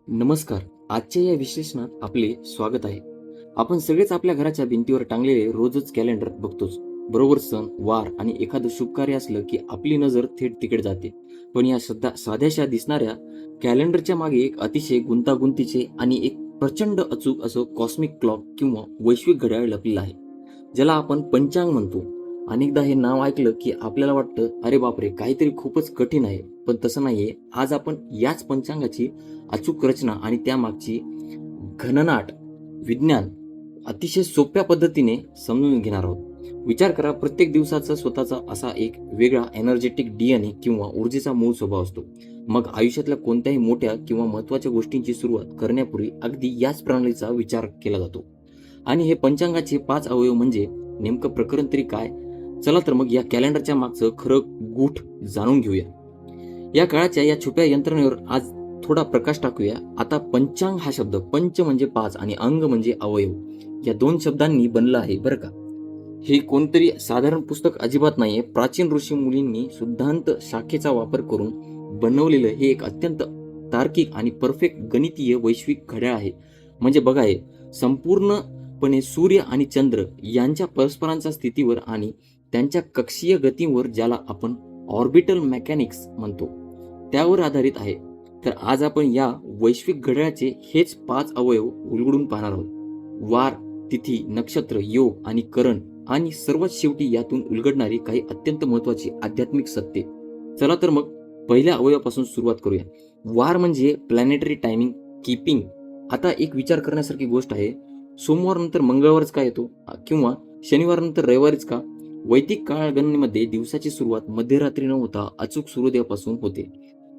नमस्कार. आजच्या या विश्लेषणात आपले स्वागत आहे. आपण सगळेच आपल्या घराच्या भिंतीवर टांगलेले रोजच कॅलेंडर बघतोच. बरोबर सण, वार आणि एखादं शुभ कार्य असलं की आपली नजर थेट तिकडे जाते. पण या साध्याशा दिसणाऱ्या कॅलेंडरच्या मागे एक अतिशय गुंतागुंतीचे आणि एक प्रचंड अचूक असं कॉस्मिक क्लॉक किंवा वैश्विक घड्याळ लपलेलं आहे, ज्याला आपण पंचांग म्हणतो. अनेकदा हे नाव ऐकलं की आपल्याला वाटतं, अरे बापरे, काहीतरी खूपच कठीण आहे. पण तसं नाहीये. आज आपण याच पंचांगाची अचूक रचना आणि त्यामागची घननाट विज्ञान अतिशय सोप्या पद्धतीने समजून घेणार आहोत. विचार करा, प्रत्येक दिवसाचा स्वतःचा असा एक वेगळा एनर्जेटिक डीएनए किंवा ऊर्जेचा मूळ स्वभाव असतो. मग आयुष्यातल्या कोणत्याही मोठ्या किंवा महत्त्वाच्या गोष्टींची सुरुवात करण्यापूर्वी अगदी याच प्रणालीचा विचार केला जातो. आणि हे पंचांगाचे 5 अवयव म्हणजे नेमकं प्रकरण तरी काय? चला तर मग या कॅलेंडरच्या मागचं खरं गूढ जाणून घेऊया. या काळाच्या या छुप्या यंत्रणेवर आज थोडा प्रकाश टाकूया. आता पंचांग हा शब्द, पंच म्हणजे 5 आणि अंग म्हणजे अवयव, या 2 शब्दांनी बनलं आहे बरं का. हे कोणतरी साधारण पुस्तक अजिबात नाहीये. प्राचीन ऋषी मुलींनी शुद्धांत शाखेचा वापर करून बनवलेलं हे एक अत्यंत तार्किक आणि परफेक्ट गणितीय वैश्विक घड्याळ आहे. म्हणजे बघा, हे संपूर्णपणे सूर्य आणि चंद्र यांच्या परस्परांच्या स्थितीवर आणि त्यांच्या कक्षीय गतीवर, ज्याला आपण ऑर्बिटल मेकॅनिक्स म्हणतो, त्यावर आधारित आहे. तर आज आपण या वैश्विक घड्याळाचे हेच 5 अवयव उलगडून पाहणार आहोत. वार, तिथी, नक्षत्र, योग आणि करण, आणि सर्वात शेवटी यातून उलगडणारी काही अत्यंत महत्वाची आध्यात्मिक सत्ये. चला तर मग पहिल्या अवयवापासून सुरुवात करूया. वार म्हणजे प्लॅनेटरी टायमिंग कीपिंग. आता एक विचार करण्यासारखी गोष्ट आहे. सोमवार नंतर मंगळवारच का येतो, किंवा शनिवार नंतर रविवारीच का? वैदिक काळगणनेमध्ये दिवसाची सुरुवात मध्यरात्री न होता अचूक सूर्योदयापासून होते,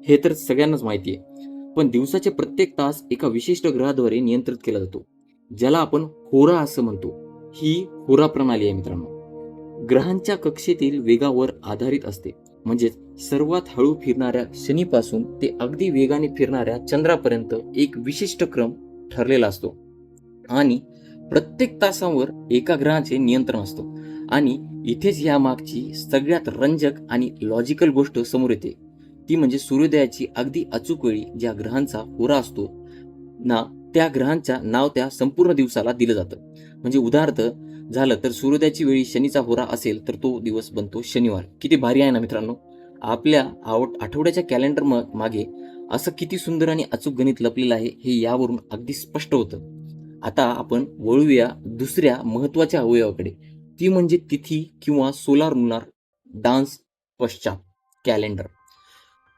हे तर सगळ्यांनाच माहिती आहे. पण दिवसाचे प्रत्येक तास एका विशिष्ट ग्रहाद्वारे नियंत्रित केला जातो, ज्याला आपण होरा असं म्हणतो. ही होरा प्रणाली आहे मित्रांनो. ग्रहांच्या कक्षेतील वेगावर आधारित असते. म्हणजेच सर्वात हळू फिरणाऱ्या शनीपासून ते अगदी वेगाने फिरणाऱ्या चंद्रापर्यंत एक विशिष्ट क्रम ठरलेला असतो आणि प्रत्येक तासावर एका ग्रहाचे नियंत्रण असतो. आणि इथेच या मागची सगळ्यात रंजक आणि लॉजिकल गोष्ट समोर येते. ती म्हणजे सूर्योदयाची अगदी अचूक वेळी ज्या ग्रहांचा होरा असतो ना, त्या ग्रहांच्या नाव त्या संपूर्ण दिवसाला दिलं जातं. म्हणजे उदाहरणार्थ झालं तर सूर्योदयाची वेळी शनीचा होरा असेल तर तो दिवस बनतो शनिवार. किती भारी आहे ना मित्रांनो. आपल्या आठवड्याच्या कॅलेंडर मागे असं किती सुंदर आणि अचूक गणित लपलेलं आहे, हे यावरून अगदी स्पष्ट होतं. आता आपण वळूया दुसऱ्या महत्वाच्या अवयवाकडे. ती म्हणजे तिथी किंवा सोलार लुनार डान्स पश्चात कॅलेंडर.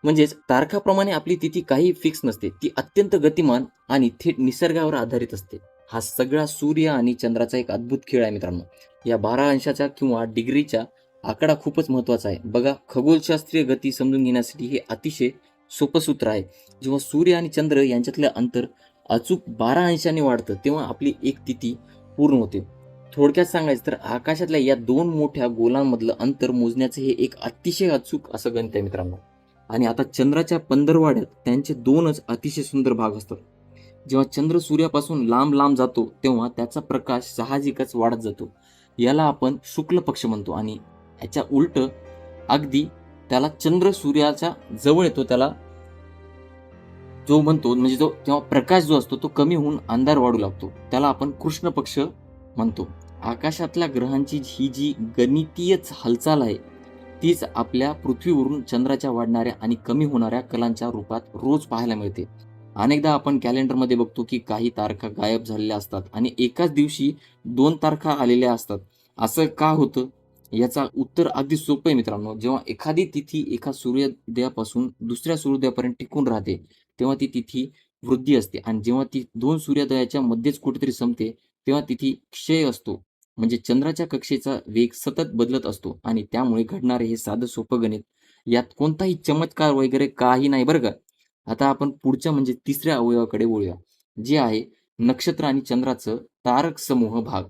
म्हणजेच तारखाप्रमाणे आपली तिथी काही फिक्स नसते. ती अत्यंत गतिमान आणि थेट निसर्गावर आधारित असते. हा सगळा सूर्य आणि चंद्राचा एक अद्भुत खेळ आहे मित्रांनो. या 12 अंशाचा किंवा डिग्रीचा आकडा खूपच महत्वाचा आहे. बघा, खगोलशास्त्रीय गती समजून घेण्यासाठी हे अतिशय सोपं सूत्र आहे. जेव्हा सूर्य आणि चंद्र यांच्यातलं अंतर अचूक 12 अंशांनी वाढतं, तेव्हा आपली एक तिथी पूर्ण होते. थोडक्यात सांगायचं तर आकाशातल्या या 2 मोठ्या गोलांमधलं अंतर मोजण्याचं हे एक अतिशय अचूक असं गणित आहे मित्रांनो. आणि आता चंद्राच्या पंधरवड्यात त्यांचे 2च अतिशय सुंदर भाग असतात. जेव्हा चंद्र सूर्यापासून लांब लांब जातो तेव्हा त्याचा प्रकाश साहजिकच वाढत जातो. याला आपण शुक्ल पक्ष म्हणतो. आणि ह्याच्या उलट अगदी त्याला चंद्र सूर्याच्या जवळ येतो, त्याला जो म्हणतो, म्हणजे जो तेव्हा प्रकाश जो असतो तो कमी होऊन अंधार वाढू लागतो, त्याला आपण कृष्ण पक्ष म्हणतो. आकाशातल्या ग्रहांची ही जी गणितीयच हालचाल आहे, तीच आपल्या पृथ्वीवरून चंद्राच्या वाढणाऱ्या आणि कमी होणाऱ्या कलांच्या रूपात रोज पाहायला मिळते. अनेकदा आपण कॅलेंडरमध्ये बघतो की काही तारखा गायब झालेल्या असतात आणि एकाच दिवशी 2 तारखा आलेल्या असतात. असं का होतं? याचं उत्तर अगदी सोपं आहे मित्रांनो. जेव्हा एखादी तिथी एका सूर्योदयापासून दुसऱ्या सूर्योदयापर्यंत टिकून राहते, तेव्हा ती तिथी वृद्धी असते. आणि जेव्हा ती 2 सूर्योदयाच्या मध्येच कुठेतरी संपते, तेव्हा तिथी क्षय असतो. म्हणजे चंद्राच्या कक्षेचा वेग सतत बदलत असतो आणि त्यामुळे घडणारे हे साधं सोपं गणित, यात कोणताही चमत्कार वगैरे काही नाही बरं का. आता आपण पुढच्या म्हणजे तिसऱ्या अवयवाकडे वळूया, जे आहे नक्षत्र आणि चंद्राचं तारक समूह भाग.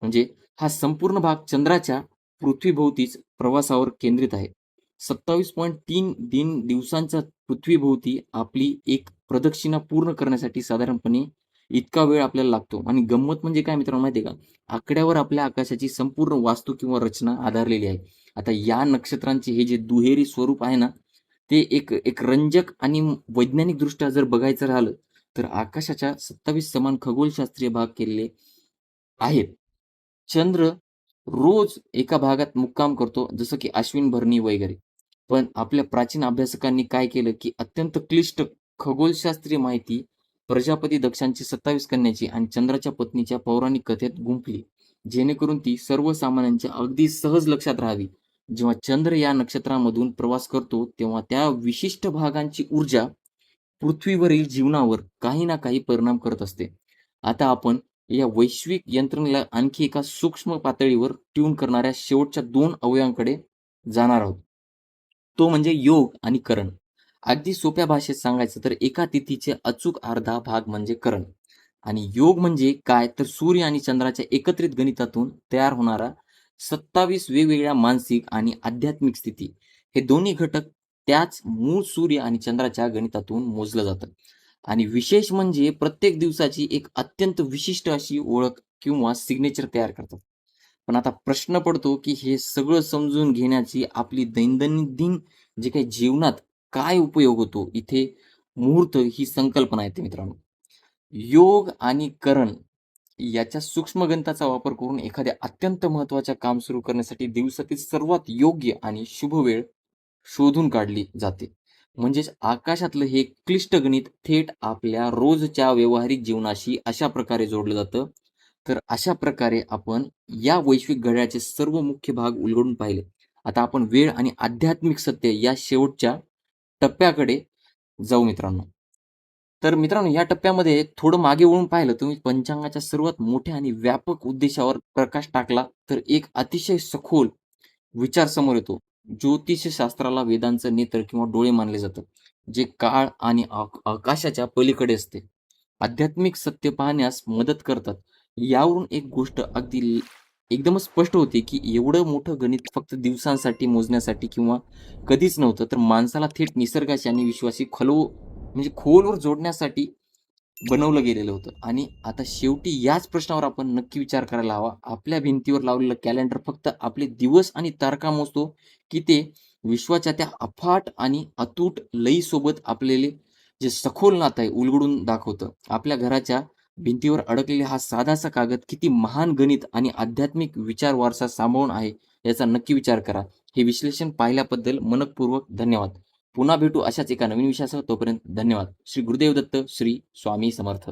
म्हणजे हा संपूर्ण भाग चंद्राच्या पृथ्वीभोवतीच प्रवासावर केंद्रित आहे. 27.3 दिवसांचा पृथ्वीभोवती आपली एक प्रदक्षिणा पूर्ण करण्यासाठी साधारणपणे इतका वेळ आपल्याला लागतो. आणि गंमत म्हणजे काय मित्रांनो माहिती आहे का? आकड्यावर आपल्या आकाशाची संपूर्ण वास्तू किंवा रचना आधारलेली आहे. आता या नक्षत्रांचे हे जे दुहेरी स्वरूप आहे ना, ते एक एक रंजक आणि वैज्ञानिकदृष्ट्या जर बघायचं राहिलं, तर आकाशाच्या 27 समान खगोलशास्त्रीय भाग केलेले आहेत. चंद्र रोज एका भागात मुक्काम करतो, जसं की अश्विन भरणी वगैरे. पण आपल्या प्राचीन अभ्यासकांनी काय केलं, की अत्यंत क्लिष्ट खगोलशास्त्रीय माहिती प्रजापती दक्षांची 27 कन्याची आणि चंद्राच्या पत्नीच्या पौराणिक कथेत गुंफली, जेणेकरून ती सर्वसामान्यांच्या अगदी सहज लक्षात राहावी. जेव्हा चंद्र या नक्षत्रामधून प्रवास करतो, तेव्हा त्या विशिष्ट भागांची ऊर्जा पृथ्वीवरील जीवनावर काही ना काही परिणाम करत असते. आता आपण या वैश्विक यंत्रणेला आणखी एका सूक्ष्म पातळीवर ट्यून करणाऱ्या शेवटच्या 2 अवयवांकडे जाणार आहोत. तो म्हणजे योग आणि करण. अगदी सोप्या भाषेत सांगायचं तर एका तिथीचे अचूक अर्धा भाग म्हणजे करण. आणि योग म्हणजे काय तर सूर्य आणि चंद्राच्या एकत्रित गणितातून तयार होणारा 27 वेगवेगळ्या मानसिक आणि आध्यात्मिक स्थिती. हे दोन्ही घटक त्याच मूळ सूर्य आणि चंद्राच्या गणितातून मोजलं जातं. आणि विशेष म्हणजे प्रत्येक दिवसाची एक अत्यंत विशिष्ट अशी ओळख किंवा सिग्नेचर तयार करतात. पण आता प्रश्न पडतो, की हे सगळं समजून घेण्याची आपली दैनंदिन जे काही जीवनात काय उपयोग होतो? इथे मुहूर्त ही संकल्पना येते मित्रांनो. योग आणि करण याच्या सूक्ष्म गणिताचा वापर करून एखाद्या अत्यंत महत्त्वाचं काम सुरू करण्यासाठी दिवसातील सर्वात योग्य आणि शुभ वेळ शोधून काढली जाते. म्हणजेच आकाशातलं हे क्लिष्ट गणित थेट आपल्या रोजच्या व्यावहारिक जीवनाशी अशा प्रकारे जोडलं जातं. तर अशा प्रकारे आपण या वैश्विक घड्याळाचे सर्व मुख्य भाग उलगडून पाहिले. आता आपण वेळ आणि आध्यात्मिक सत्य या शेवटच्या टप्प्याकडे जाऊ मित्रांनो. तर मित्रांनो या टप्प्यामध्ये थोडं मागे वळून पाहिलं तुम्ही पंचांगाच्या सर्वात मोठ्या आणि व्यापक उद्देशावर प्रकाश टाकला, तर एक अतिशय सखोल विचार समोर येतो. ज्योतिषशास्त्राला वेदांचं नेत्र किंवा डोळे मानले जातात, जे काळ आणि आकाशाच्या पलीकडे असते. आध्यात्मिक सत्य पाहण्यास मदत करतात. यावरून एक गोष्ट एकदमच स्पष्ट होते, की एवढं मोठं गणित फक्त दिवसांसाठी मोजण्यासाठी किंवा कधीच नव्हतं, तर माणसाला थेट निसर्गाशी आणि विश्वाशी म्हणजे खोलवर जोडण्यासाठी बनवलं गेलेलं होतं. आणि आता शेवटी याच प्रश्नावर आपण नक्की विचार करायला हवा. आपल्या भिंतीवर लावलेलं कॅलेंडर फक्त आपले दिवस आणि तारखा मोजतो, की ते विश्वाच्या त्या अफाट आणि अतूट लयीसोबत आपलेले जे सखोल नातं आहे उलगडून दाखवतं. आपल्या घराच्या भिंतीवर अडकलेला हा साधासा कागद किती महान गणित आणि आध्यात्मिक विचार वारसा सांभाळून आहे, याचा नक्की विचार करा. हे विश्लेषण पाहिल्याबद्दल मनःपूर्वक धन्यवाद. पुन्हा भेटू अशाच एका नवीन विषयासह. तोपर्यंत धन्यवाद. श्री गुरुदेव दत्त, श्री स्वामी समर्थ.